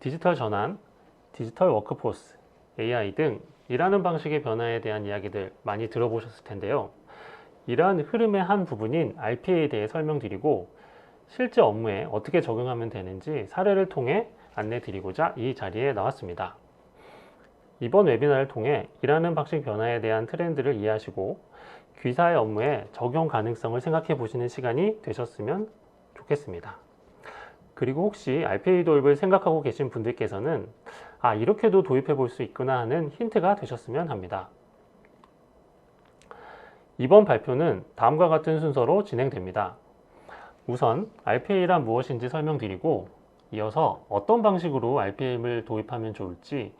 디지털 전환, 디지털 워크포스, AI 등 일하는 방식의 변화에 대한 이야기들 많이 들어보셨을 텐데요. 이러한 흐름의 한 부분인 RPA에 대해 설명드리고 실제 업무에 어떻게 적용하면 되는지 사례를 통해 안내 드리고자 이 자리에 나왔습니다. 이번 웨비나를 통해 일하는 방식 변화에 대한 트렌드를 이해하시고 귀사의 업무에 적용 가능성을 생각해 보시는 시간이 되셨으면 좋겠습니다. 그리고 혹시 RPA 도입을 생각하고 계신 분들께서는 이렇게도 도입해 볼 수 있구나 하는 힌트가 되셨으면 합니다. 이번 발표는 다음과 같은 순서로 진행됩니다. 우선 RPA란 무엇인지 설명드리고 이어서 어떤 방식으로 RPA를 도입하면 좋을지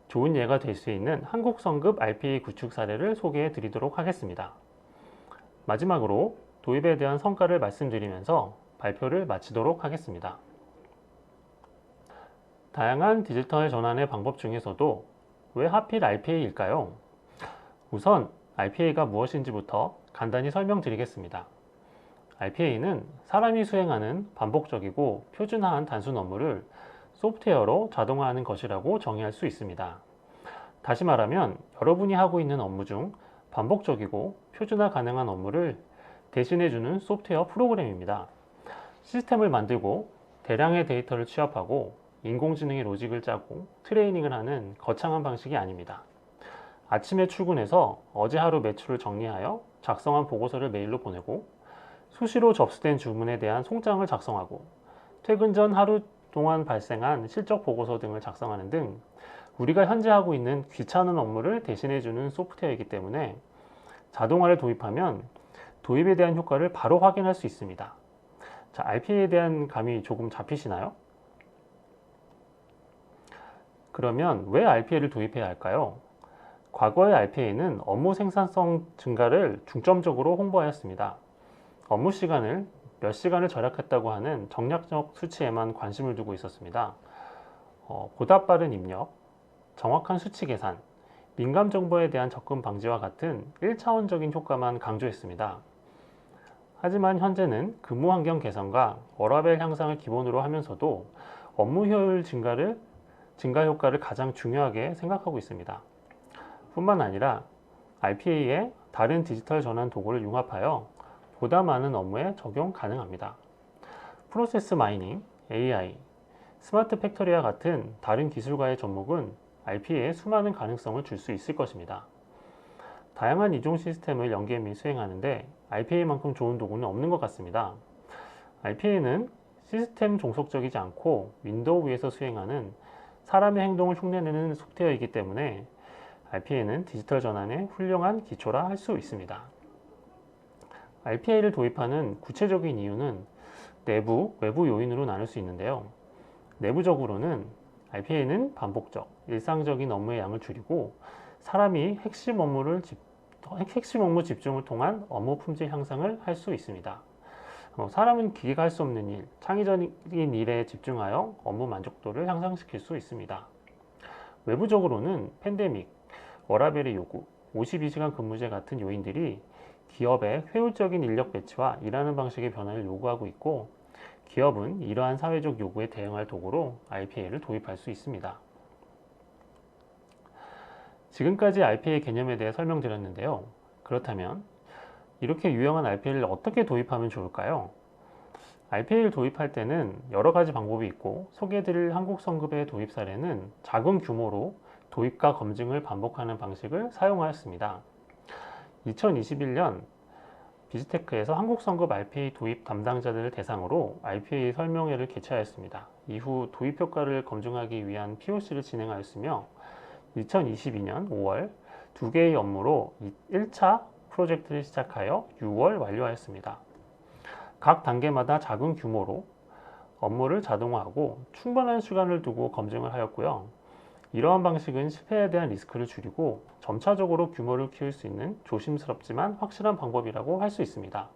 좋은 예가 될 수 있는 한국 성급 RPA 구축 사례를 소개해 드리도록 하겠습니다. 마지막으로 도입에 대한 성과를 말씀드리면서 발표를 마치도록 하겠습니다. 다양한 디지털 전환의 방법 중에서도 왜 하필 RPA일까요? 우선 RPA가 무엇인지부터 간단히 설명드리겠습니다. RPA는 사람이 수행하는 반복적이고 표준화한 단순 업무를 소프트웨어로 자동화하는 것이라고 정의할 수 있습니다. 다시 말하면 여러분이 하고 있는 업무 중 반복적이고 표준화 가능한 업무를 대신해주는 소프트웨어 프로그램입니다. 시스템을 만들고 대량의 데이터를 취합하고 인공지능의 로직을 짜고 트레이닝을 하는 거창한 방식이 아닙니다. 아침에 출근해서 어제 하루 매출을 정리하여 작성한 보고서를 메일로 보내고 수시로 접수된 주문에 대한 송장을 작성하고 퇴근 전 하루 동안 발생한 실적 보고서 등을 작성하는 등 우리가 현재 하고 있는 귀찮은 업무를 대신해주는 소프트웨어이기 때문에 자동화를 도입하면 도입에 대한 효과를 바로 확인할 수 있습니다. 자, RPA에 대한 감이 조금 잡히시나요? 그러면 왜 RPA를 도입해야 할까요? 과거의 RPA는 업무 생산성 증가를 중점적으로 홍보하였습니다. 업무 시간을 몇 시간을 절약했다고 하는 정략적 수치에만 관심을 두고 있었습니다. 보다 빠른 입력, 정확한 수치 계산, 민감 정보에 대한 접근 방지와 같은 1차원적인 효과만 강조했습니다. 하지만 현재는 근무 환경 개선과 워라밸 향상을 기본으로 하면서도 업무 효율 증가 효과를 가장 중요하게 생각하고 있습니다. 뿐만 아니라 RPA에 다른 디지털 전환 도구를 융합하여 보다 많은 업무에 적용 가능합니다. 프로세스 마이닝, AI, 스마트 팩토리와 같은 다른 기술과의 접목은 RPA에 수많은 가능성을 줄 수 있을 것입니다. 다양한 이종 시스템을 연계 및 수행하는데 RPA만큼 좋은 도구는 없는 것 같습니다. RPA는 시스템 종속적이지 않고 윈도우 위에서 수행하는 사람의 행동을 흉내내는 소프트웨어이기 때문에 RPA는 디지털 전환의 훌륭한 기초라 할 수 있습니다. RPA를 도입하는 구체적인 이유는 내부, 외부 요인으로 나눌 수 있는데요. 내부적으로는 RPA는 반복적, 일상적인 업무의 양을 줄이고 사람이 핵심 업무 집중을 통한 업무 품질 향상을 할 수 있습니다. 사람은 기계가 할 수 없는 일, 창의적인 일에 집중하여 업무 만족도를 향상시킬 수 있습니다. 외부적으로는 팬데믹, 워라밸의 요구, 52시간 근무제 같은 요인들이 기업의 효율적인 인력 배치와 일하는 방식의 변화를 요구하고 있고 기업은 이러한 사회적 요구에 대응할 도구로 RPA를 도입할 수 있습니다. 지금까지 RPA 개념에 대해 설명드렸는데요. 그렇다면 이렇게 유용한 RPA를 어떻게 도입하면 좋을까요? RPA를 도입할 때는 여러 가지 방법이 있고 소개해드릴 한국 성급의 도입 사례는 작은 규모로 도입과 검증을 반복하는 방식을 사용하였습니다. 2021년 비즈테크에서 한국 성급 RPA 도입 담당자들을 대상으로 RPA 설명회를 개최하였습니다. 이후 도입 효과를 검증하기 위한 POC를 진행하였으며 2022년 5월 2개의 업무로 1차 프로젝트를 시작하여 6월 완료하였습니다. 각 단계마다 작은 규모로 업무를 자동화하고 충분한 시간을 두고 검증을 하였고요. 이러한 방식은 실패에 대한 리스크를 줄이고 점차적으로 규모를 키울 수 있는 조심스럽지만 확실한 방법이라고 할 수 있습니다.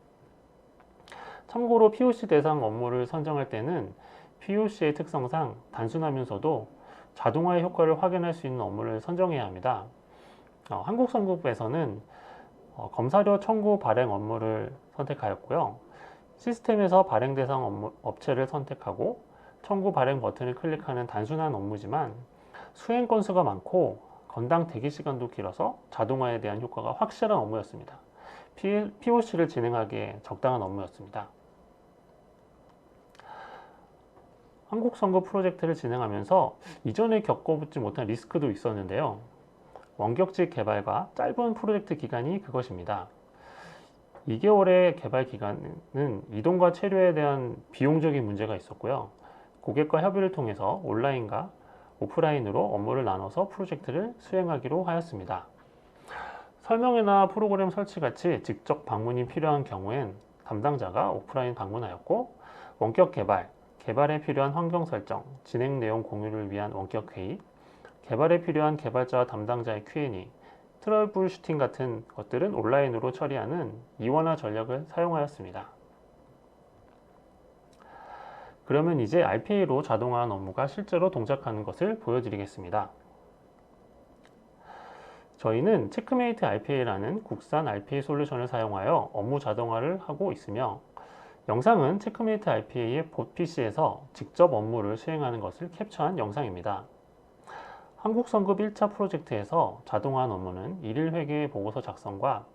참고로 POC 대상 업무를 선정할 때는 POC의 특성상 단순하면서도 자동화의 효과를 확인할 수 있는 업무를 선정해야 합니다. 한국성급에서는 검사료 청구 발행 업무를 선택하였고요. 시스템에서 발행 대상 업체를 선택하고 청구 발행 버튼을 클릭하는 단순한 업무지만 수행 건수가 많고 건당 대기 시간도 길어서 자동화에 대한 효과가 확실한 업무였습니다. POC를 진행하기에 적당한 업무였습니다. 한국선거 프로젝트를 진행하면서 이전에 겪어보지 못한 리스크도 있었는데요. 원격직 개발과 짧은 프로젝트 기간이 그것입니다. 2개월의 개발 기간은 이동과 체류에 대한 비용적인 문제가 있었고요. 고객과 협의를 통해서 온라인과 오프라인으로 업무를 나눠서 프로젝트를 수행하기로 하였습니다. 설명회나 프로그램 설치 같이 직접 방문이 필요한 경우엔 담당자가 오프라인 방문하였고, 원격 개발, 개발에 필요한 환경 설정, 진행 내용 공유를 위한 원격 회의, 개발에 필요한 개발자와 담당자의 Q&A, 트러블 슈팅 같은 것들은 온라인으로 처리하는 이원화 전략을 사용하였습니다. 그러면 이제 RPA로 자동화한 업무가 실제로 동작하는 것을 보여드리겠습니다. 저희는 체크메이트 RPA라는 국산 RPA 솔루션을 사용하여 업무 자동화를 하고 있으며, 영상은 체크메이트 RPA의 봇 PC에서 직접 업무를 수행하는 것을 캡처한 영상입니다. 한국선급 1차 프로젝트에서 자동화한 업무는 일일 회계 보고서 작성과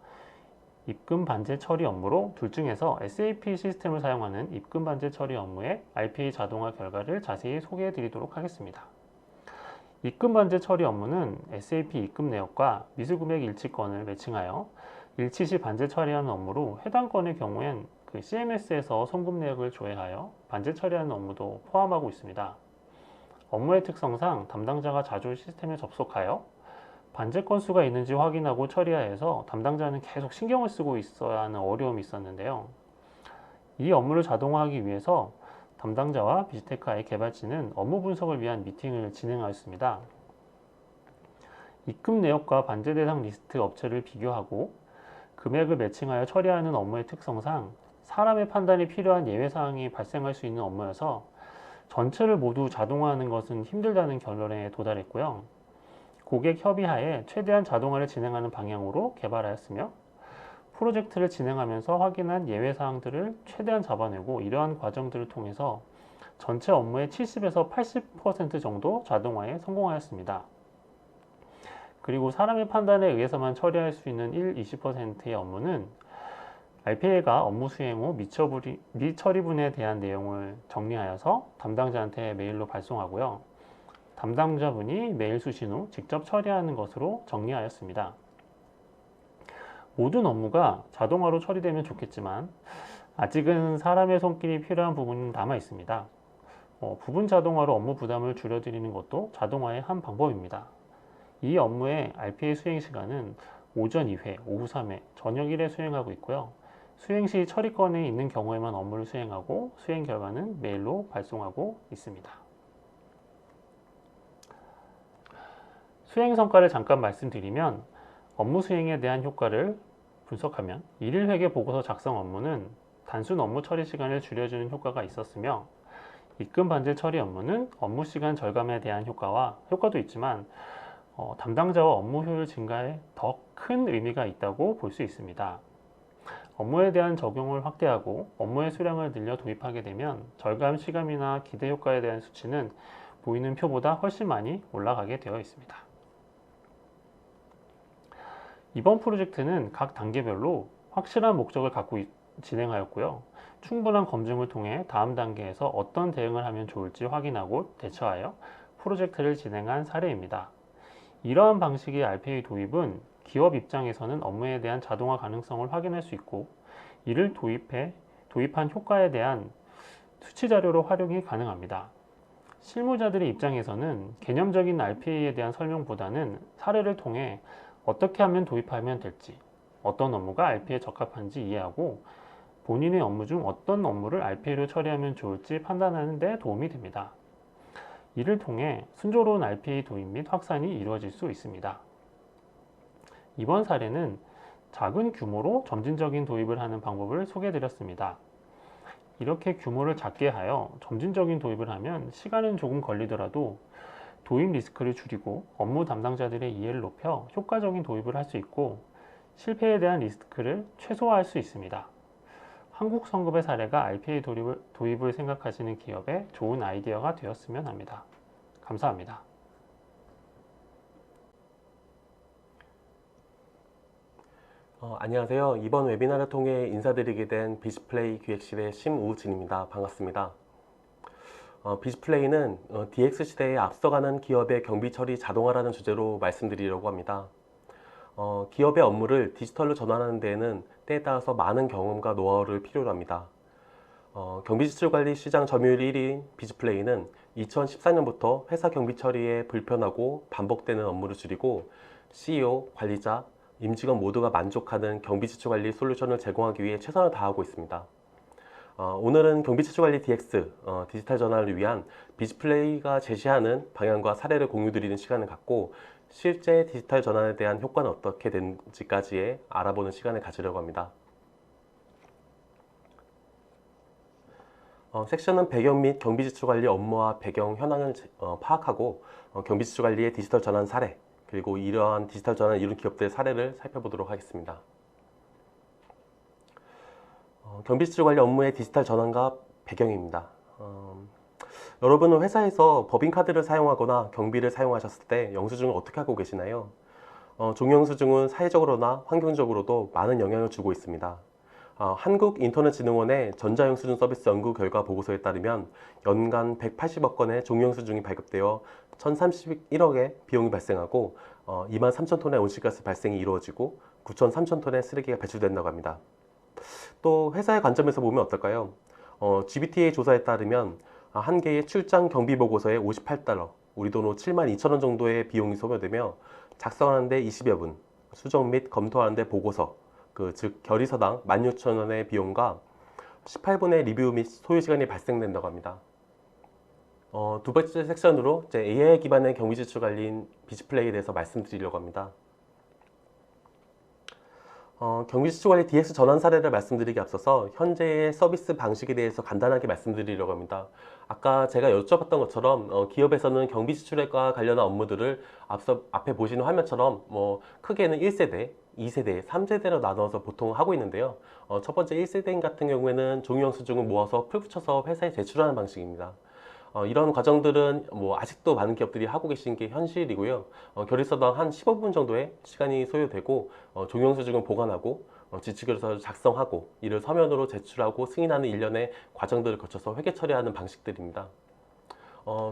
입금 반제 처리 업무로, 둘 중에서 SAP 시스템을 사용하는 입금 반제 처리 업무의 RPA 자동화 결과를 자세히 소개해 드리도록 하겠습니다. 입금 반제 처리 업무는 SAP 입금 내역과 미수금액 일치건을 매칭하여 일치 시 반제 처리하는 업무로, 해당 건의 경우엔 그 CMS에서 송금 내역을 조회하여 반제 처리하는 업무도 포함하고 있습니다. 업무의 특성상 담당자가 자주 시스템에 접속하여 반제 건수가 있는지 확인하고 처리하여서 담당자는 계속 신경을 쓰고 있어야 하는 어려움이 있었는데요. 이 업무를 자동화하기 위해서 담당자와 비즈테크아의 개발진은 업무 분석을 위한 미팅을 진행하였습니다. 입금 내역과 반제 대상 리스트 업체를 비교하고 금액을 매칭하여 처리하는 업무의 특성상 사람의 판단이 필요한 예외사항이 발생할 수 있는 업무여서 전체를 모두 자동화하는 것은 힘들다는 결론에 도달했고요. 고객 협의하에 최대한 자동화를 진행하는 방향으로 개발하였으며, 프로젝트를 진행하면서 확인한 예외사항들을 최대한 잡아내고, 이러한 과정들을 통해서 전체 업무의 70에서 80% 정도 자동화에 성공하였습니다. 그리고 사람의 판단에 의해서만 처리할 수 있는 20%의 업무는 RPA가 업무 수행 후 미처리분에 대한 내용을 정리하여서 담당자한테 메일로 발송하고요. 담당자분이 메일 수신 후 직접 처리하는 것으로 정리하였습니다. 모든 업무가 자동화로 처리되면 좋겠지만 아직은 사람의 손길이 필요한 부분이 남아 있습니다. 부분 자동화로 업무 부담을 줄여드리는 것도 자동화의 한 방법입니다. 이 업무의 RPA 수행 시간은 오전 2회, 오후 3회, 저녁 1회 수행하고 있고요. 수행 시 처리권이 있는 경우에만 업무를 수행하고, 수행 결과는 메일로 발송하고 있습니다. 수행 성과를 잠깐 말씀드리면, 업무 수행에 대한 효과를 분석하면 일일 회계 보고서 작성 업무는 단순 업무 처리 시간을 줄여주는 효과가 있었으며, 입금 반제 처리 업무는 업무 시간 절감에 대한 효과도 있지만 담당자와 업무 효율 증가에 더 큰 의미가 있다고 볼 수 있습니다. 업무에 대한 적용을 확대하고 업무의 수량을 늘려 도입하게 되면 절감 시간이나 기대 효과에 대한 수치는 보이는 표보다 훨씬 많이 올라가게 되어 있습니다. 이번 프로젝트는 각 단계별로 확실한 목적을 갖고 진행하였고요. 충분한 검증을 통해 다음 단계에서 어떤 대응을 하면 좋을지 확인하고 대처하여 프로젝트를 진행한 사례입니다. 이러한 방식의 RPA 도입은 기업 입장에서는 업무에 대한 자동화 가능성을 확인할 수 있고, 이를 도입한 효과에 대한 수치 자료로 활용이 가능합니다. 실무자들의 입장에서는 개념적인 RPA에 대한 설명보다는 사례를 통해 어떻게 하면 도입하면 될지, 어떤 업무가 RPA에 적합한지 이해하고 본인의 업무 중 어떤 업무를 RPA로 처리하면 좋을지 판단하는 데 도움이 됩니다. 이를 통해 순조로운 RPA 도입 및 확산이 이루어질 수 있습니다. 이번 사례는 작은 규모로 점진적인 도입을 하는 방법을 소개해드렸습니다. 이렇게 규모를 작게 하여 점진적인 도입을 하면 시간은 조금 걸리더라도 도입 리스크를 줄이고 업무 담당자들의 이해를 높여 효과적인 도입을 할 수 있고, 실패에 대한 리스크를 최소화할 수 있습니다. 한국 성급의 사례가 RPA 도입을 생각하시는 기업에 좋은 아이디어가 되었으면 합니다. 감사합니다. 안녕하세요. 이번 웨비나를 통해 인사드리게 된 비즈플레이 기획실의 심우진입니다. 반갑습니다. 비즈플레이는 DX 시대에 앞서가는 기업의 경비 처리 자동화라는 주제로 말씀드리려고 합니다. 기업의 업무를 디지털로 전환하는 데에는 때에 따라서 많은 경험과 노하우를 필요로 합니다. 경비지출관리 시장 점유율 1위인 비즈플레이는 2014년부터 회사 경비 처리에 불편하고 반복되는 업무를 줄이고 CEO, 관리자, 임직원 모두가 만족하는 경비지출관리 솔루션을 제공하기 위해 최선을 다하고 있습니다. 오늘은 경비지출관리 DX, 디지털 전환을 위한 비즈플레이가 제시하는 방향과 사례를 공유드리는 시간을 갖고 실제 디지털 전환에 대한 효과는 어떻게 되는지까지의 알아보는 시간을 가지려고 합니다. 섹션은 배경 및 경비지출관리 업무와 배경 현황을 파악하고 경비지출관리의 디지털 전환 사례, 그리고 이러한 디지털 전환을 이룬 기업들의 사례를 살펴보도록 하겠습니다. 경비지출관리 업무의 디지털 전환과 배경입니다. 여러분은 회사에서 법인카드를 사용하거나 경비를 사용하셨을 때 영수증을 어떻게 하고 계시나요? 종이영수증은 사회적으로나 환경적으로도 많은 영향을 주고 있습니다. 한국인터넷진흥원의 전자영수증 서비스 연구 결과 보고서에 따르면 연간 180억 건의 종이영수증이 발급되어 1031억의 비용이 발생하고 23,000톤의 온실가스 발생이 이루어지고 9,300톤의 쓰레기가 배출된다고 합니다. 또 회사의 관점에서 보면 어떨까요? GBTA 조사에 따르면 한 개의 출장 경비 보고서에 58달러, 우리 돈으로 72,000원 정도의 비용이 소요되며 작성하는 데 20여 분, 수정 및 검토하는 데 보고서, 즉 결의서당 16,000원의 비용과 18분의 리뷰 및 소요시간이 발생된다고 합니다. 두 번째 섹션으로 이제 AI 기반의 경비지출 관리인 비즈플레이에 대해서 말씀드리려고 합니다. 경비지출 관리 DX 전환 사례를 말씀드리기 앞서서 현재의 서비스 방식에 대해서 간단하게 말씀드리려고 합니다. 아까 제가 여쭤봤던 것처럼 기업에서는 경비지출과 관련한 업무들을 앞에 보시는 화면처럼 크게는 1세대, 2세대, 3세대로 나눠서 보통 하고 있는데요. 첫 번째 1세대인 같은 경우에는 종이영수증을 모아서 풀 붙여서 회사에 제출하는 방식입니다. 이런 과정들은 아직도 많은 기업들이 하고 계신 게 현실이고요. 결의서당 한 15분 정도의 시간이 소요되고 종이영수증을 보관하고 지치결의서를 작성하고 이를 서면으로 제출하고 승인하는 일련의 과정들을 거쳐서 회계 처리하는 방식들입니다.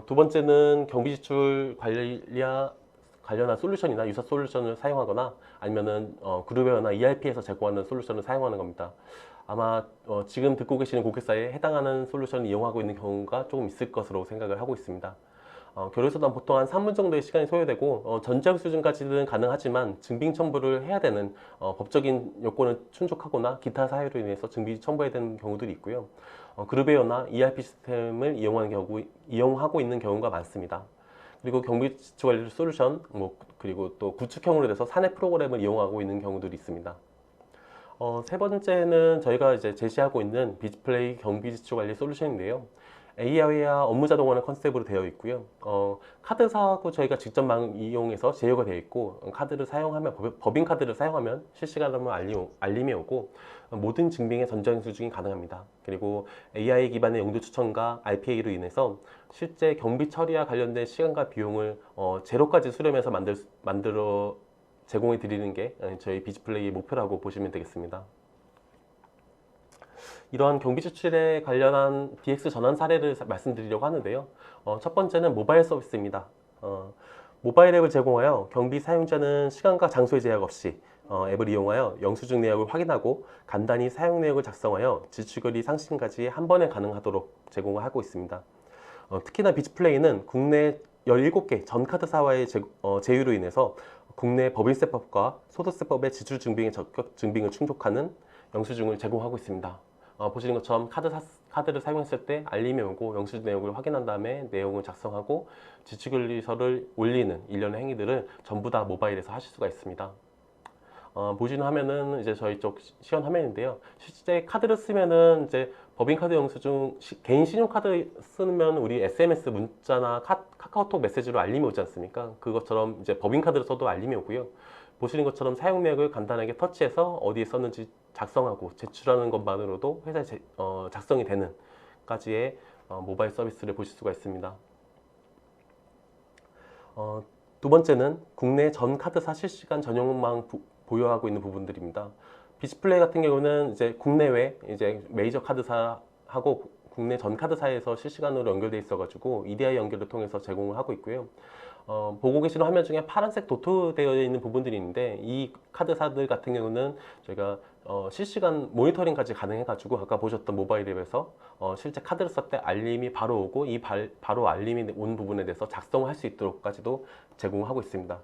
두 번째는 경비지출 관련한 솔루션이나 유사 솔루션을 사용하거나 아니면은 그룹웨어나 ERP에서 제공하는 솔루션을 사용하는 겁니다. 아마 지금 듣고 계시는 고객사에 해당하는 솔루션을 이용하고 있는 경우가 조금 있을 것으로 생각을 하고 있습니다. 결의서당 보통 한 3분 정도의 시간이 소요되고 전자영수증까지는 가능하지만 증빙 청부를 해야 되는 법적인 요건을 충족하거나 기타 사유로 인해서 증빙 청부해야 되는 경우들이 있고요. 그룹웨어나 ERP 시스템을 이용하고 있는 경우가 많습니다. 그리고 경비지출 관리 솔루션, 그리고 또 구축형으로 돼서 사내 프로그램을 이용하고 있는 경우들이 있습니다. 세 번째는 저희가 이제 제시하고 있는 비즈플레이 경비지출 관리 솔루션인데요. AI와 업무 자동화는 컨셉으로 되어 있고요. 카드사하고 저희가 직접 이용해서 제휴가 되어 있고, 카드를 사용하면, 법인카드를 사용하면 실시간으로 알림이 오고, 모든 증빙의 전자영수증이 가능합니다. 그리고 AI 기반의 용도 추천과 RPA로 인해서 실제 경비 처리와 관련된 시간과 비용을 제로까지 수렴해서 만들어 제공해 드리는 게 저희 비즈플레이의 목표라고 보시면 되겠습니다. 이러한 경비지출에 관련한 DX 전환 사례를 말씀드리려고 하는데요. 첫 번째는 모바일 서비스입니다. 모바일 앱을 제공하여 경비 사용자는 시간과 장소의 제약 없이 앱을 이용하여 영수증 내역을 확인하고 간단히 사용 내역을 작성하여 지출거리 상신까지 한 번에 가능하도록 제공을 하고 있습니다. 특히나 비즈플레이는 국내 17개 전 카드사와의 제휴로 인해서 국내 법인세법과 소득세법의 지출 증빙의 적격 증빙을 충족하는 영수증을 제공하고 있습니다. 보시는 것처럼 카드를 사용했을 때 알림이 오고 영수증 내역을 확인한 다음에 내용을 작성하고 지출결의서를 올리는 일련의 행위들을 전부 다 모바일에서 하실 수가 있습니다. 보시는 화면은 이제 저희 쪽 시연 화면인데요. 실제 카드를 쓰면은 이제 법인카드 영수증, 개인 신용카드 쓰면 우리 SMS 문자나 카카오톡 메시지로 알림이 오지 않습니까? 그것처럼 이제 법인카드를 써도 알림이 오고요. 보시는 것처럼 사용 내역을 간단하게 터치해서 어디에 썼는지 작성하고 제출하는 것만으로도 회사에 작성이 되는 까지의 모바일 서비스를 보실 수가 있습니다. 두 번째는 국내 전 카드사 실시간 전용망 보유하고 있는 부분들입니다. 비즈플레이 같은 경우는 이제 국내외 이제 메이저 카드사하고 국내 전 카드사에서 실시간으로 연결돼 있어가지고 EDI 연결을 통해서 제공을 하고 있고요. 보고 계시는 화면 중에 파란색 도트되어 있는 부분들이 있는데 이 카드사들 같은 경우는 저희가 실시간 모니터링까지 가능해가지고 아까 보셨던 모바일 앱에서 실제 카드를 썼을 때 알림이 바로 오고 바로 알림이 온 부분에 대해서 작성을 할 수 있도록까지도 제공하고 있습니다.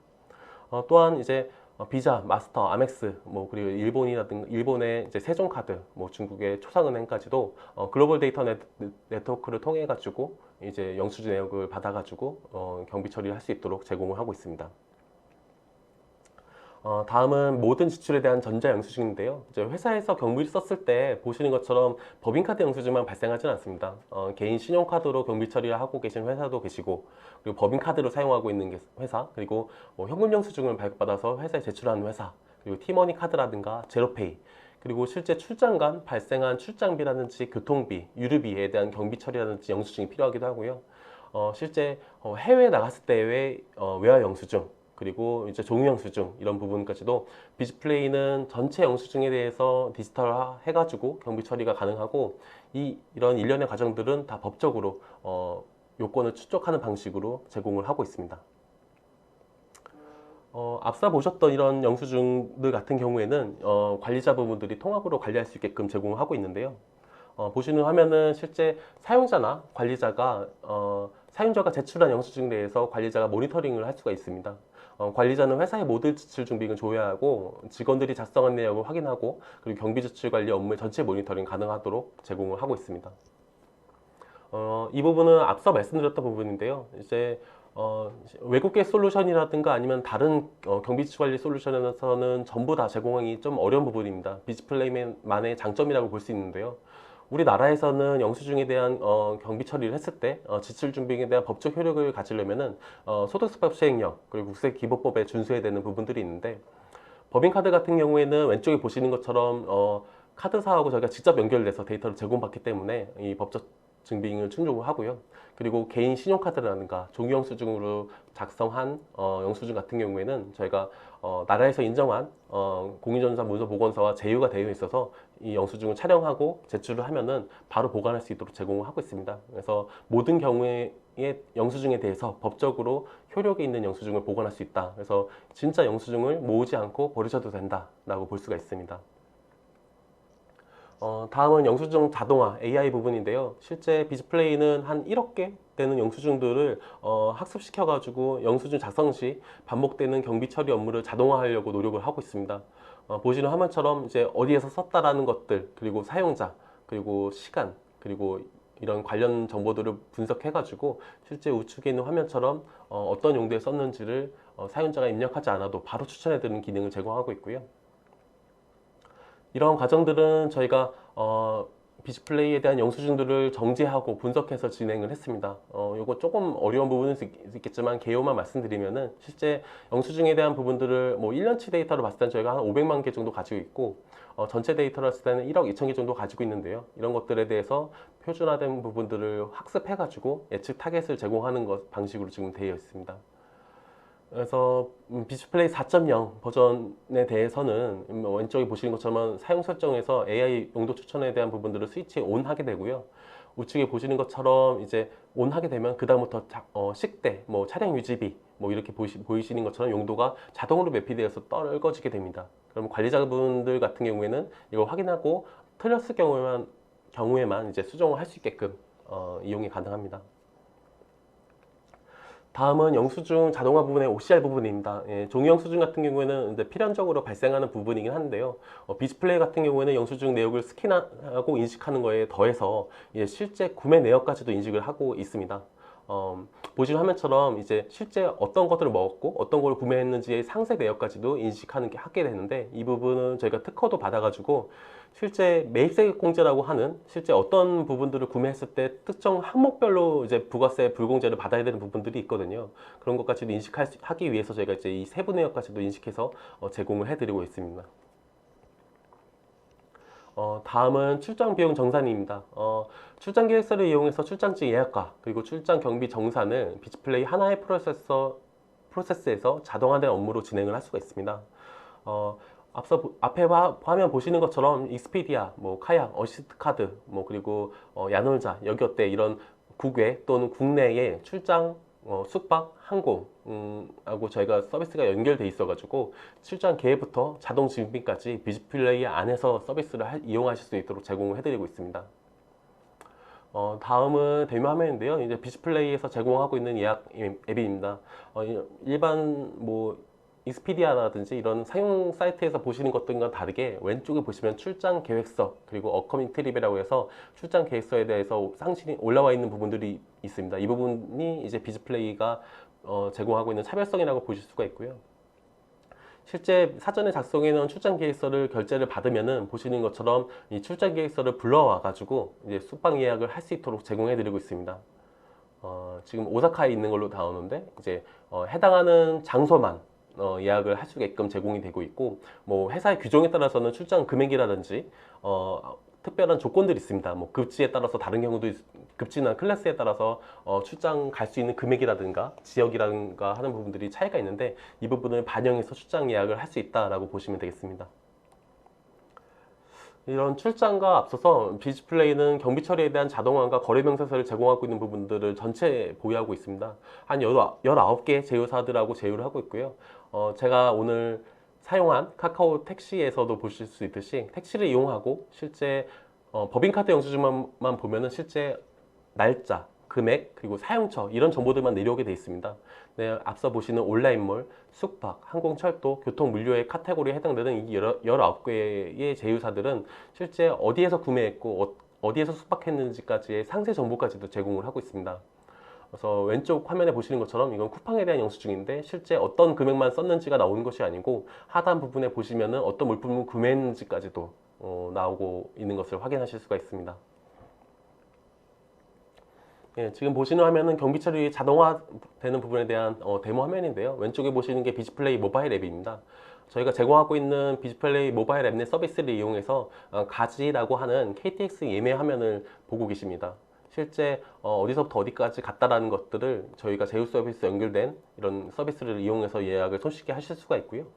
또한 이제 비자, 마스터, 아멕스, 뭐 그리고 일본이라든가 일본의 이제 세종카드, 뭐 중국의 초상은행까지도 글로벌 데이터 네트워크를 통해 가지고 이제 영수증 내역을 받아 가지고 경비 처리를 할 수 있도록 제공을 하고 있습니다. 다음은 모든 지출에 대한 전자 영수증인데요. 이제 회사에서 경비를 썼을 때 보시는 것처럼 법인카드 영수증만 발생하지는 않습니다. 개인 신용카드로 경비 처리를 하고 계신 회사도 계시고, 그리고 법인카드로 사용하고 있는 회사, 그리고 현금 영수증을 발급받아서 회사에 제출하는 회사, 그리고 티머니 카드라든가 제로페이, 그리고 실제 출장 간 발생한 출장비라든지 교통비, 유류비에 대한 경비 처리라든지 영수증이 필요하기도 하고요. 실제 해외에 나갔을 때의 외화 영수증, 그리고 이제 종이 영수증 이런 부분까지도 비즈플레이는 전체 영수증에 대해서 디지털화 해가지고 경비 처리가 가능하고 이런 일련의 과정들은 다 법적으로 요건을 충족하는 방식으로 제공을 하고 있습니다. 앞서 보셨던 이런 영수증들 같은 경우에는 관리자 부분들이 통합으로 관리할 수 있게끔 제공을 하고 있는데요. 보시는 화면은 실제 사용자나 관리자가 사용자가 제출한 영수증에 대해서 관리자가 모니터링을 할 수가 있습니다. 관리자는 회사의 모든 지출 준비를 조회하고 직원들이 작성한 내역을 확인하고 그리고 경비 지출 관리 업무의 전체 모니터링 가능하도록 제공을 하고 있습니다. 이 부분은 앞서 말씀드렸던 부분인데요. 이제 외국계 솔루션이라든가 아니면 다른 경비 지출 관리 솔루션에서는 전부 다 제공하기 좀 어려운 부분입니다. 비즈플레이만의 장점이라고 볼 수 있는데요. 우리나라에서는 영수증에 대한 경비 처리를 했을 때 지출 준비에 대한 법적 효력을 가지려면은 소득세법 시행령 그리고 국세기본법에 준수해야 되는 부분들이 있는데 법인카드 같은 경우에는 왼쪽에 보시는 것처럼 카드사하고 저희가 직접 연결돼서 데이터를 제공받기 때문에 이 법적 증빙을 충족을 하고요. 그리고 개인 신용카드라든가 종이 영수증으로 작성한 영수증 같은 경우에는 저희가 나라에서 인정한 공인전자 문서보건서와 제휴가 되어 있어서 이 영수증을 촬영하고 제출을 하면은 바로 보관할 수 있도록 제공을 하고 있습니다. 그래서 모든 경우에 영수증에 대해서 법적으로 효력이 있는 영수증을 보관할 수 있다. 그래서 진짜 영수증을 모으지 않고 버리셔도 된다라고 볼 수가 있습니다. 다음은 영수증 자동화 AI 부분인데요. 실제 비즈플레이는 한 1억 개 되는 영수증들을 학습시켜 가지고 영수증 작성 시 반복되는 경비 처리 업무를 자동화하려고 노력을 하고 있습니다. 보시는 화면처럼 이제 어디에서 썼다라는 것들, 그리고 사용자, 그리고 시간, 그리고 이런 관련 정보들을 분석해 가지고 실제 우측에 있는 화면처럼 어떤 용도에 썼는지를 사용자가 입력하지 않아도 바로 추천해 드리는 기능을 제공하고 있고요. 이런 과정들은 저희가 비즈플레이에 대한 영수증들을 정제하고 분석해서 진행을 했습니다. 이거 조금 어려운 부분일 수 있겠지만 개요만 말씀드리면은 실제 영수증에 대한 부분들을 뭐 1년치 데이터로 봤을 때는 저희가 한 500만 개 정도 가지고 있고 전체 데이터로 봤을 때는 1억 2천 개 정도 가지고 있는데요. 이런 것들에 대해서 표준화된 부분들을 학습해 가지고 예측 타겟을 제공하는 것 방식으로 지금 되어 있습니다. 그래서 비즈플레이 4.0 버전에 대해서는 왼쪽에 보시는 것처럼 사용 설정에서 AI 용도 추천에 대한 부분들을 스위치 온 하게 되고요. 우측에 보시는 것처럼 이제 온 하게 되면 그 다음부터 식대, 뭐 차량 유지비 뭐 이렇게 보이시는 것처럼 용도가 자동으로 매피되어서 떨궈지게 됩니다. 그럼 관리자분들 같은 경우에는 이걸 확인하고 틀렸을 경우에만 이제 수정을 할 수 있게끔 이용이 가능합니다. 다음은 영수증 자동화 부분의 OCR 부분입니다. 종이 영수증 같은 경우에는 이제 필연적으로 발생하는 부분이긴 한데요. 비즈플레이 같은 경우에는 영수증 내역을 스캔하고 인식하는 거에 더해서 실제 구매 내역까지도 인식을 하고 있습니다. 보시는 화면처럼 이제 실제 어떤 것들을 먹었고 어떤 걸 구매했는지의 상세 내역까지도 하게 되는데, 이 부분은 저희가 특허도 받아가지고 실제 매입세 공제라고 하는 실제 어떤 부분들을 구매했을 때 특정 항목별로 이제 부가세 불공제를 받아야 되는 부분들이 있거든요. 그런 것까지도 하기 위해서 저희가 이제 이 세부 내역까지도 인식해서 제공을 해드리고 있습니다. 다음은 출장 비용 정산입니다. 출장 계획서를 이용해서 출장지 예약과 그리고 출장 경비 정산을 비즈플레이 하나의 프로세스에서 자동화된 업무로 진행을 할 수가 있습니다. 앞에 화면 보시는 것처럼 익스피디아, 뭐 카약, 어시스트카드, 뭐 그리고 야놀자, 여기어때 이런 국외 또는 국내의 출장 숙박, 항공 하고 저희가 서비스가 연결돼 있어가지고 출장 계획부터 자동 증빙까지 비즈플레이 안에서 서비스를 이용하실 수 있도록 제공을 해드리고 있습니다. 다음은 데모 화면인데요. 이제 비즈플레이에서 제공하고 있는 예약 앱입니다. 일반 뭐 익스피디아라든지 이런 상용 사이트에서 보시는 것들과 다르게 왼쪽에 보시면 출장 계획서 그리고 어커밍 트립이라고 해서 출장 계획서에 대해서 상신이 올라와 있는 부분들이 있습니다. 이 부분이 이제 비즈플레이가 제공하고 있는 차별성이라고 보실 수가 있고요. 실제 사전에 작성해 놓은 출장 계획서를 결제를 받으면은 보시는 것처럼 이 출장 계획서를 불러와 가지고 이제 숙박 예약을 할 수 있도록 제공해 드리고 있습니다. 지금 오사카에 있는 걸로 나오는데 이제 해당하는 장소만 예약을 할 수 있게끔 제공이 되고 있고, 뭐 회사의 규정에 따라서는 출장 금액이라든지 특별한 조건들이 있습니다. 뭐 급지에 따라서 다른 경우도 급지나 클래스에 따라서 출장 갈 수 있는 금액이라든가 지역이라든가 하는 부분들이 차이가 있는데, 이 부분을 반영해서 출장 예약을 할 수 있다라고 보시면 되겠습니다. 이런 출장과 앞서서 비즈플레이는 경비 처리에 대한 자동화과 거래 명세서를 제공하고 있는 부분들을 전체 보유하고 있습니다. 한 19개의 제휴사들하고 제휴를 하고 있고요. 제가 오늘 사용한 카카오 택시에서도 보실 수 있듯이 택시를 이용하고 실제 법인카드 영수증만 보면은 실제 날짜, 금액, 그리고 사용처 이런 정보들만 내려오게 되어 있습니다. 네, 앞서 보시는 온라인몰, 숙박, 항공철도, 교통물류의 카테고리에 해당되는 이 19개의 제휴사들은 실제 어디에서 구매했고 어디에서 숙박했는지까지의 상세 정보까지도 제공을 하고 있습니다. 그래서 왼쪽 화면에 보시는 것처럼 이건 쿠팡에 대한 영수증인데 실제 어떤 금액만 썼는지가 나오는 것이 아니고 하단 부분에 보시면은 어떤 물품을 구매했는지까지도 나오고 있는 것을 확인하실 수가 있습니다. 예, 지금 보시는 화면은 경비 처리 자동화되는 부분에 대한 데모 화면인데요. 왼쪽에 보시는 게 비즈플레이 모바일 앱입니다. 저희가 제공하고 있는 비즈플레이 모바일 앱 내 서비스를 이용해서 가지라고 하는 KTX 예매 화면을 보고 계십니다. 실제 어디서부터 어디까지 갔다라는 것들을 저희가 제휴 서비스 연결된 이런 서비스를 이용해서 예약을 손쉽게 하실 수가 있고요.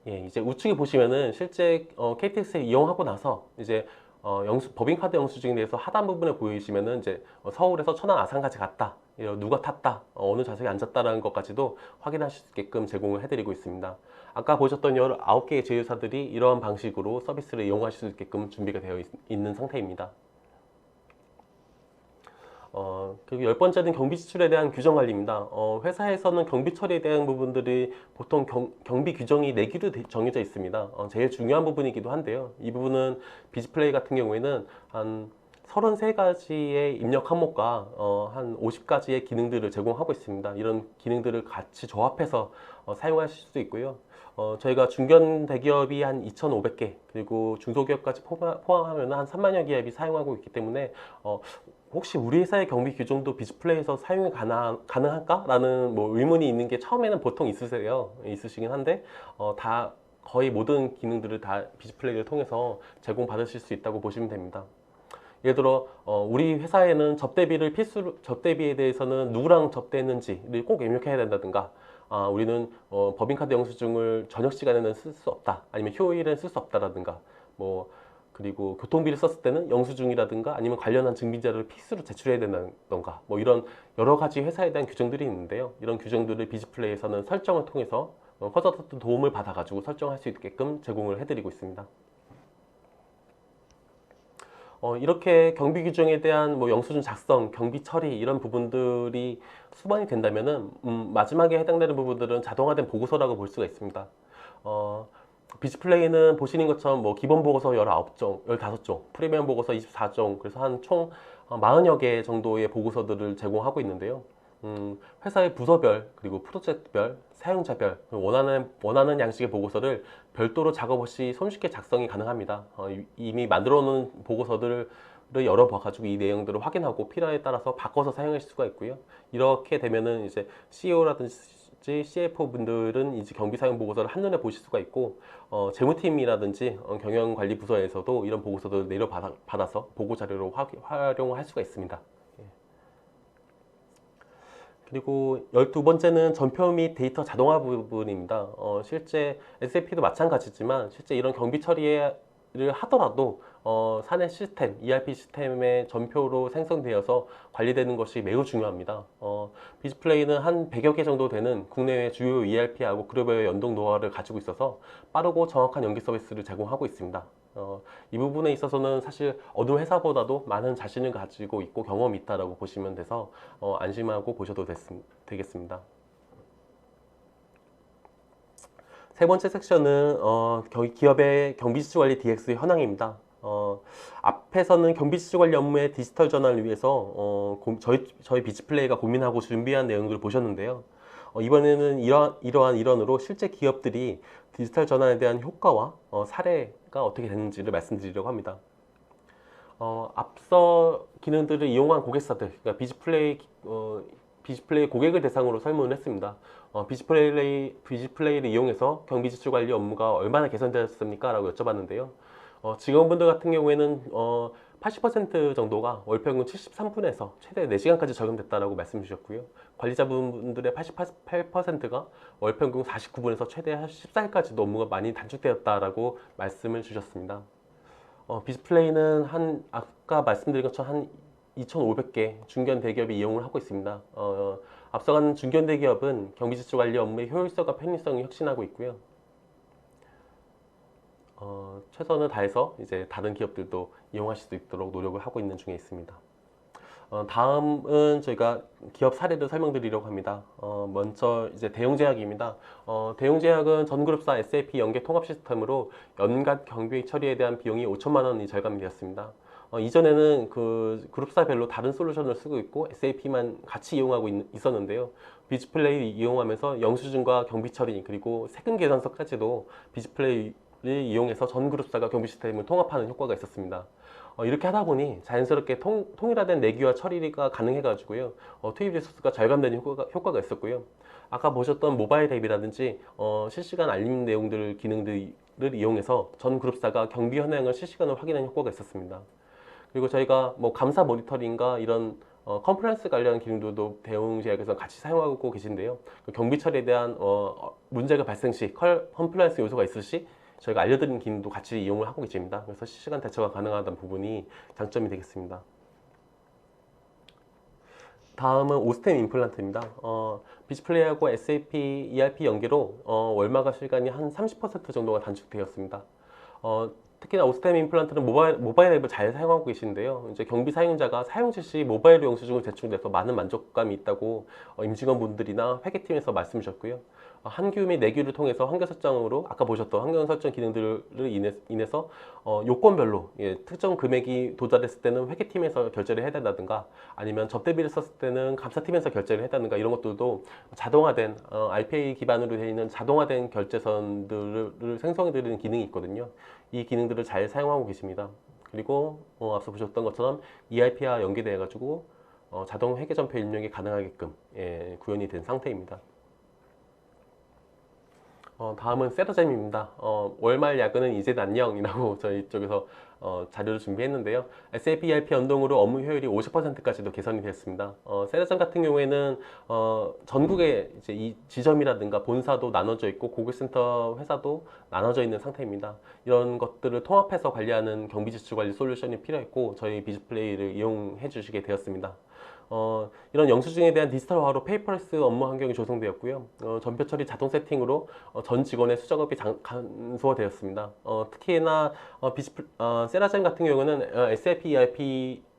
예, 이제 우측에 보시면은 실제 KTX를 이용하고 나서 이제 법인카드 영수증에 대해서 하단 부분에 보이시면은 이제 서울에서 천안 아산까지 갔다, 누가 탔다, 어느 좌석에 앉았다라는 것까지도 확인하실 수 있게끔 제공을 해드리고 있습니다. 아까 보셨던 19개의 제휴사들이 이러한 방식으로 서비스를 이용하실 수 있게끔 준비가 되어 있는 상태입니다. 그리고 10번째는 경비 지출에 대한 규정 관리입니다. 회사에서는 경비 처리에 대한 부분들이 보통 경비 규정이 4개로 정해져 있습니다. 제일 중요한 부분이기도 한데요. 이 부분은 비즈플레이 같은 경우에는 한 33가지의 입력 항목과 한 50가지의 기능들을 제공하고 있습니다. 이런 기능들을 같이 조합해서 사용하실 수 있고요. 저희가 중견 대기업이 한 2,500개 그리고 중소기업까지 포함하면 한 3만여 기업이 사용하고 있기 때문에 혹시 우리 회사의 경비 규정도 비즈플레이에서 사용이 가능할까? 라는 뭐 의문이 있는 게 처음에는 보통 있으시긴 한데 다 거의 모든 기능들을 다 비즈플레이를 통해서 제공받으실 수 있다고 보시면 됩니다. 예를 들어 우리 회사에는 접대비에 대해서는 누구랑 접대했는지를 꼭 입력해야 된다든가, 우리는 법인카드 영수증을 저녁 시간에는 쓸 수 없다, 아니면 휴일에는 쓸 수 없다라든가, 뭐 그리고 교통비를 썼을 때는 영수증이라든가 아니면 관련한 증빙자료를 필수로 제출해야 된다던가, 뭐 이런 여러 가지 회사에 대한 규정들이 있는데요. 이런 규정들을 비즈플레이에서는 설정을 통해서 컨설턴트 도움을 받아가지고 설정할 수 있게끔 제공을 해드리고 있습니다. 이렇게 경비 규정에 대한 뭐 영수증 작성, 경비 처리 이런 부분들이 수반이 된다면은 마지막에 해당되는 부분들은 자동화된 보고서라고 볼 수가 있습니다. 비즈플레이는 보시는 것처럼 뭐 기본 보고서 19종, 15종, 프리미엄 보고서 24종, 그래서 한 총 40여 개 정도의 보고서들을 제공하고 있는데요. 회사의 부서별, 그리고 프로젝트별, 사용자별, 원하는 양식의 보고서를 별도로 작업 없이 손쉽게 작성이 가능합니다. 이미 만들어 놓은 보고서들을 열어봐가지고 이 내용들을 확인하고 필요에 따라서 바꿔서 사용하실 수가 있고요. 이렇게 되면은 이제 CEO라든지 CFO 분들은 이제 경비 사용 보고서를 한눈에 보실 수가 있고, 재무팀이라든지 경영관리 부서에서도 이런 보고서들을 내려받아서 보고 자료로 활용할 수가 있습니다. 그리고 12번째는 전표 및 데이터 자동화 부분입니다. 실제 SAP도 마찬가지지만 실제 이런 경비 처리를 하더라도 사내 시스템, ERP 시스템의 전표로 생성되어서 관리되는 것이 매우 중요합니다. 비즈플레이는 한 100여 개 정도 되는 국내외 주요 ERP하고 그룹의 연동 노하우를 가지고 있어서 빠르고 정확한 연계 서비스를 제공하고 있습니다. 이 부분에 있어서는 사실 어느 회사보다도 많은 자신을 가지고 있고 경험이 있다라고 보시면 돼서 안심하고 보셔도 되겠습니다. 세 번째 섹션은 기업의 경비지출 관리 DX 현황입니다. 앞에서는 경비지출 관리 업무의 디지털 전환을 위해서 저희 비즈플레이가 고민하고 준비한 내용들을 보셨는데요. 이번에는 이러한 일환으로 실제 기업들이 디지털 전환에 대한 효과와 사례가 어떻게 되는지를 말씀드리려고 합니다. 앞서 기능들을 이용한 고객사들, 그러니까 비즈플레이 고객을 대상으로 설문을 했습니다. 비즈플레이를 이용해서 경비지출 관리 업무가 얼마나 개선되었습니까? 라고 여쭤봤는데요. 직원분들 같은 경우에는 80% 정도가 월평균 73분에서 최대 4시간까지 적용됐다라고 말씀 주셨고요. 관리자분들의 88%가 월평균 49분에서 최대 14일까지도 업무가 많이 단축되었다라고 말씀을 주셨습니다. 비즈플레이는 아까 말씀드린 것처럼 한 2,500개 중견 대기업이 이용을 하고 있습니다. 앞서가는 중견 대기업은 경비지출 관리 업무의 효율성과 편의성이 혁신하고 있고요. 최선을 다해서 이제 다른 기업들도 이용하실 수 있도록 노력을 하고 있는 중에 있습니다. 다음은 저희가 기업 사례를 설명드리려고 합니다. 먼저 이제 대용제약입니다. 대용제약은 전그룹사 SAP 연계 통합 시스템으로 연간 경비 처리에 대한 비용이 5천만 원이 절감이 되었습니다. 이전에는 그 그룹사별로 다른 솔루션을 쓰고 있고 SAP만 같이 이용하고 있었는데요. 비즈플레이를 이용하면서 영수증과 경비 처리 그리고 세금 계산서까지도 비즈플레이를 이용해서 전 그룹사가 경비 시스템을 통합하는 효과가 있었습니다. 이렇게 하다 보니 자연스럽게 통일화된 내기와 처리가 가능해가지고요. 투입 리소스가 절감되는 효과가 있었고요. 아까 보셨던 모바일 앱이라든지 실시간 알림 내용들 기능들을 이용해서 전 그룹사가 경비 현황을 실시간으로 확인하는 효과가 있었습니다. 그리고 저희가 뭐 감사 모니터링과 이런 컴플라이언스 관련 기능들도 대웅제약에서 같이 사용하고 계신데요. 그 경비 처리에 대한 문제가 발생 시 컴플라이언스 요소가 있을 시 저희가 알려드리는 기능도 같이 이용을 하고 계십니다. 그래서 실시간 대처가 가능하다는 부분이 장점이 되겠습니다. 다음은 오스템 임플란트입니다. 비즈플레이하고 SAP ERP 연계로 월마가 시간이 한 30% 정도가 단축되었습니다. 특히나 오스템 임플란트는 모바일 앱을 잘 사용하고 계신데요. 이제 경비 사용자가 사용 실시 모바일 영수증을 제출돼서 많은 만족감이 있다고 임직원분들이나 회계팀에서 말씀 주셨고요. 한규 및 내규를 통해서 환경 설정으로 아까 보셨던 환경 설정 기능들을 인해서 요건별로 특정 금액이 도달했을 때는 회계팀에서 결제를 해야 된다든가 아니면 접대비를 썼을 때는 감사팀에서 결제를 해야 된다든가 이런 것들도 자동화된 RPA 기반으로 되어 있는 자동화된 결제선들을 생성해 드리는 기능이 있거든요. 이 기능들을 잘 사용하고 계십니다. 그리고 앞서 보셨던 것처럼 ERP와 연계되어 가지고 자동 회계 전표 입력이 가능하게끔 구현이 된 상태입니다. 다음은 세라젬입니다. 월말 야근은 이제 안녕이라고 저희 쪽에서 자료를 준비했는데요. SAP ERP 연동으로 업무 효율이 50%까지도 개선이 되었습니다. 세라젬 같은 경우에는 전국에 이제 이 지점이라든가 본사도 나눠져 있고 고객센터 회사도 나눠져 있는 상태입니다. 이런 것들을 통합해서 관리하는 경비지출 관리 솔루션이 필요했고 저희 비즈플레이를 이용해 주시게 되었습니다. 이런 영수증에 대한 디지털화로 페이퍼레스 업무 환경이 조성되었고요. 전표 처리 자동 세팅으로 전 직원의 수작업이 간소화되었습니다. 특히나 세라젬 같은 경우는 SAP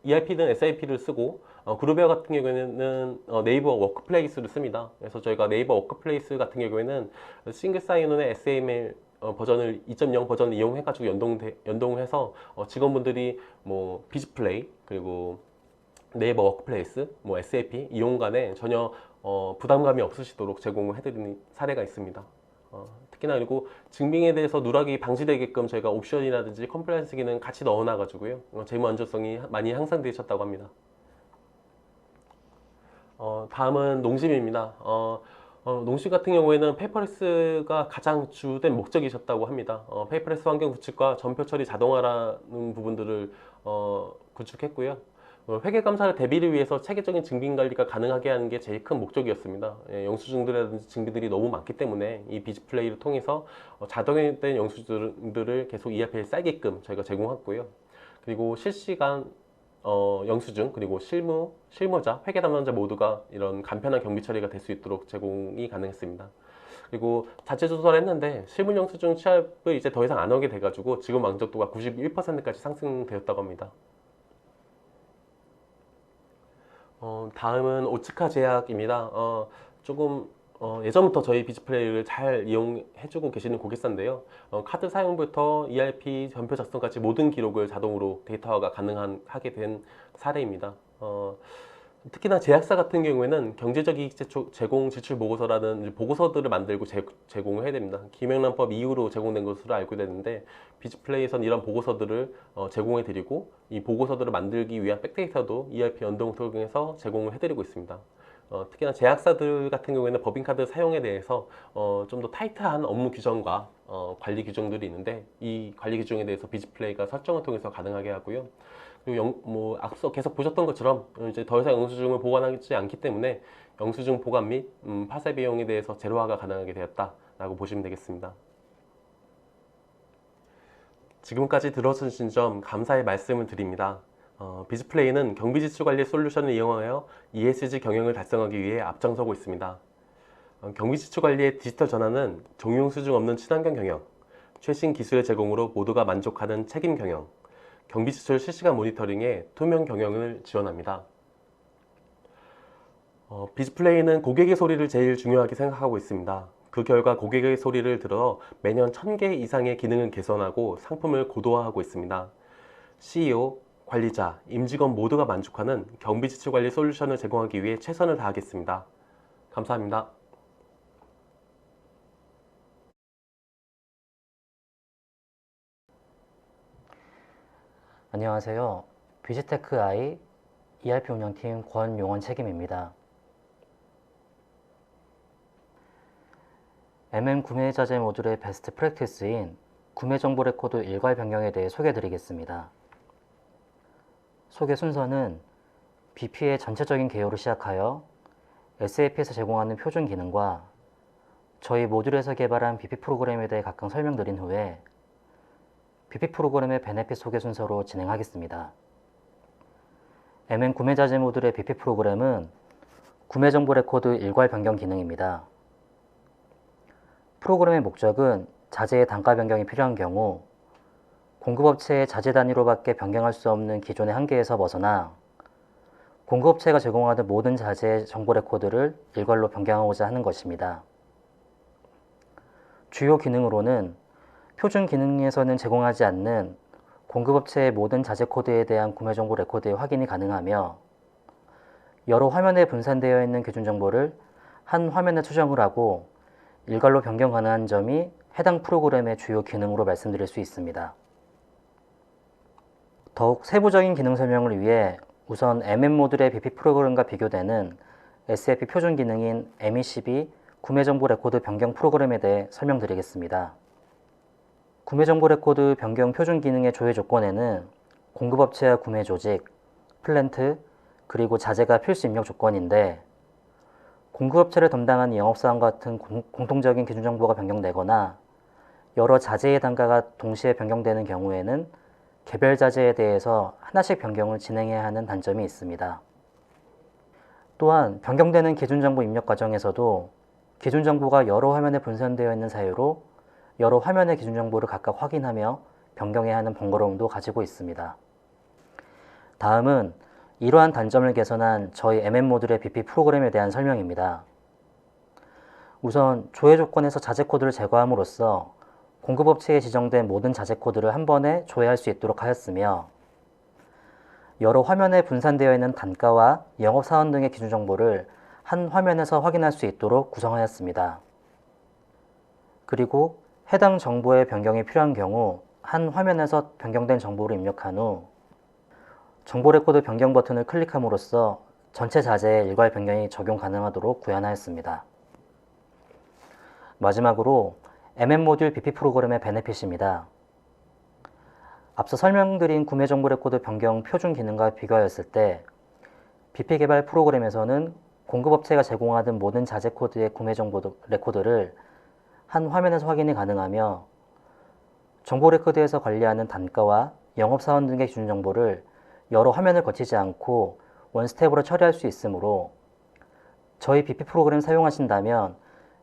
ERP는 SAP를 쓰고 그룹웨어 같은 경우에는 네이버 워크플레이스를 씁니다. 그래서 저희가 네이버 워크플레이스 같은 경우에는 싱글 사인온의 SAML 버전을 2.0 버전을 이용해가지고 연동을 해서 직원분들이 뭐 비즈플레이 그리고 네이버 워크플레이스, 뭐 SAP 이용 간에 전혀 부담감이 없으시도록 제공을 해드리는 사례가 있습니다. 특히나 그리고 증빙에 대해서 누락이 방지되게끔 저희가 옵션이라든지 컴플라이언스 기능 같이 넣어놔가지고요. 재무 안전성이 많이 향상되셨다고 합니다. 다음은 농심입니다. 농심 같은 경우에는 페이퍼레스가 가장 주된 목적이셨다고 합니다. 페이퍼레스 환경 구축과 전표 처리 자동화라는 부분들을 구축했고요. 회계 감사를 대비를 위해서 체계적인 증빙 관리가 가능하게 하는 게 제일 큰 목적이었습니다. 영수증들이라든지 증빙들이 너무 많기 때문에 이 비즈플레이를 통해서 자동화된 영수증들을 계속 ERP에 쌓이게끔 저희가 제공했고요. 그리고 실시간 영수증 그리고 실무자, 회계 담당자 모두가 이런 간편한 경비 처리가 될 수 있도록 제공이 가능했습니다. 그리고 자체 조사를 했는데 실물 영수증 취합을 이제 더 이상 안 하게 돼가지고 지금 만족도가 91%까지 상승되었다고 합니다. 다음은 오츠카 제약입니다. 조금 예전부터 저희 비즈플레이를 잘 이용해주고 계시는 고객사인데요. 카드 사용부터 ERP 전표 작성까지 모든 기록을 자동으로 데이터화가 가능하게 된 사례입니다. 특히나 제약사 같은 경우에는 경제적 이익 제공 지출 보고서라는 보고서들을 만들고 제공을 해야 됩니다. 김영란법 이후로 제공된 것으로 알고 되는데 비즈플레이에선 이런 보고서들을 제공해 드리고 이 보고서들을 만들기 위한 백데이터도 ERP 연동을 통해서 제공을 해드리고 있습니다. 특히나 제약사들 같은 경우에는 법인카드 사용에 대해서 좀 더 타이트한 업무 규정과 관리 규정들이 있는데 이 관리 규정에 대해서 비즈플레이가 설정을 통해서 가능하게 하고요. 그리고 앞서 계속 보셨던 것처럼 이제 더 이상 영수증을 보관하지 않기 때문에 영수증 보관 및 파쇄 비용에 대해서 제로화가 가능하게 되었다라고 보시면 되겠습니다. 지금까지 들어주신 점 감사의 말씀을 드립니다. 비즈플레이는 경비지출 관리 솔루션을 이용하여 ESG 경영을 달성하기 위해 앞장서고 있습니다. 경비지출 관리의 디지털 전환은 종이영수증 없는 친환경 경영, 최신 기술의 제공으로 모두가 만족하는 책임 경영, 경비지출 실시간 모니터링에 투명 경영을 지원합니다. 비즈플레이는 고객의 소리를 제일 중요하게 생각하고 있습니다. 그 결과 고객의 소리를 들어 매년 1000개 이상의 기능을 개선하고 상품을 고도화하고 있습니다. CEO, 관리자, 임직원 모두가 만족하는 경비지출 관리 솔루션을 제공하기 위해 최선을 다하겠습니다. 감사합니다. 안녕하세요. 비즈테크 I ERP 운영팀 권용원 책임입니다. MM 구매자재 모듈의 베스트 프랙티스인 구매 정보 레코드 일괄 변경에 대해 소개해드리겠습니다. 소개 순서는 BP의 전체적인 개요로 시작하여 SAP에서 제공하는 표준 기능과 저희 모듈에서 개발한 BP 프로그램에 대해 각각 설명드린 후에 BP 프로그램의 베네핏 소개 순서로 진행하겠습니다. MM 구매자재 모듈의 BP 프로그램은 구매 정보 레코드 일괄 변경 기능입니다. 프로그램의 목적은 자재의 단가 변경이 필요한 경우 공급업체의 자재 단위로밖에 변경할 수 없는 기존의 한계에서 벗어나 공급업체가 제공하는 모든 자재의 정보 레코드를 일괄로 변경하고자 하는 것입니다. 주요 기능으로는 표준 기능에서는 제공하지 않는 공급업체의 모든 자재 코드에 대한 구매 정보 레코드의 확인이 가능하며 여러 화면에 분산되어 있는 기준 정보를 한 화면에 추정을 하고 일괄로 변경 가능한 점이 해당 프로그램의 주요 기능으로 말씀드릴 수 있습니다. 더욱 세부적인 기능 설명을 위해 우선 MM 모듈의 BP 프로그램과 비교되는 SAP 표준 기능인 MECB 구매 정보 레코드 변경 프로그램에 대해 설명드리겠습니다. 구매 정보 레코드 변경 표준 기능의 조회 조건에는 공급업체와 구매 조직, 플랜트, 그리고 자재가 필수 입력 조건인데 공급업체를 담당하는 영업사원과 같은 공통적인 기준 정보가 변경되거나 여러 자재의 단가가 동시에 변경되는 경우에는 개별 자재에 대해서 하나씩 변경을 진행해야 하는 단점이 있습니다. 또한 변경되는 기준 정보 입력 과정에서도 기준 정보가 여러 화면에 분산되어 있는 사유로 여러 화면의 기준 정보를 각각 확인하며 변경해야 하는 번거로움도 가지고 있습니다. 다음은 이러한 단점을 개선한 저희 MM 모듈의 BP 프로그램에 대한 설명입니다. 우선 조회 조건에서 자재 코드를 제거함으로써 공급업체에 지정된 모든 자재 코드를 한 번에 조회할 수 있도록 하였으며 여러 화면에 분산되어 있는 단가와 영업사원 등의 기준 정보를 한 화면에서 확인할 수 있도록 구성하였습니다. 그리고 해당 정보의 변경이 필요한 경우 한 화면에서 변경된 정보를 입력한 후 정보 레코드 변경 버튼을 클릭함으로써 전체 자재에 일괄 변경이 적용 가능하도록 구현하였습니다. 마지막으로 모듈 BP 프로그램의 베네핏입니다. 앞서 설명드린 구매 정보 레코드 변경 표준 기능과 비교하였을 때 BP 개발 프로그램에서는 공급업체가 제공하던 모든 자재 코드의 구매 정보 레코드를 한 화면에서 확인이 가능하며 정보 레코드에서 관리하는 단가와 영업사원 등의 기준 정보를 여러 화면을 거치지 않고 원스텝으로 처리할 수 있으므로 저희 BP 프로그램 사용하신다면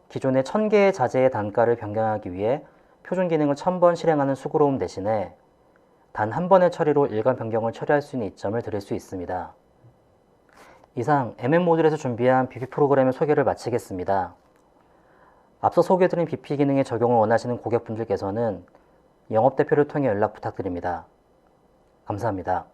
기존의 1000개의 자재의 단가를 변경하기 위해 표준 기능을 1000번 실행하는 수고로움 대신에 단 한 번의 처리로 일괄 변경을 처리할 수 있는 이점을 드릴 수 있습니다. 이상 모듈에서 준비한 BP 프로그램의 소개를 마치겠습니다. 앞서 소개해드린 BP 기능의 적용을 원하시는 고객분들께서는 영업대표를 통해 연락 부탁드립니다. 감사합니다.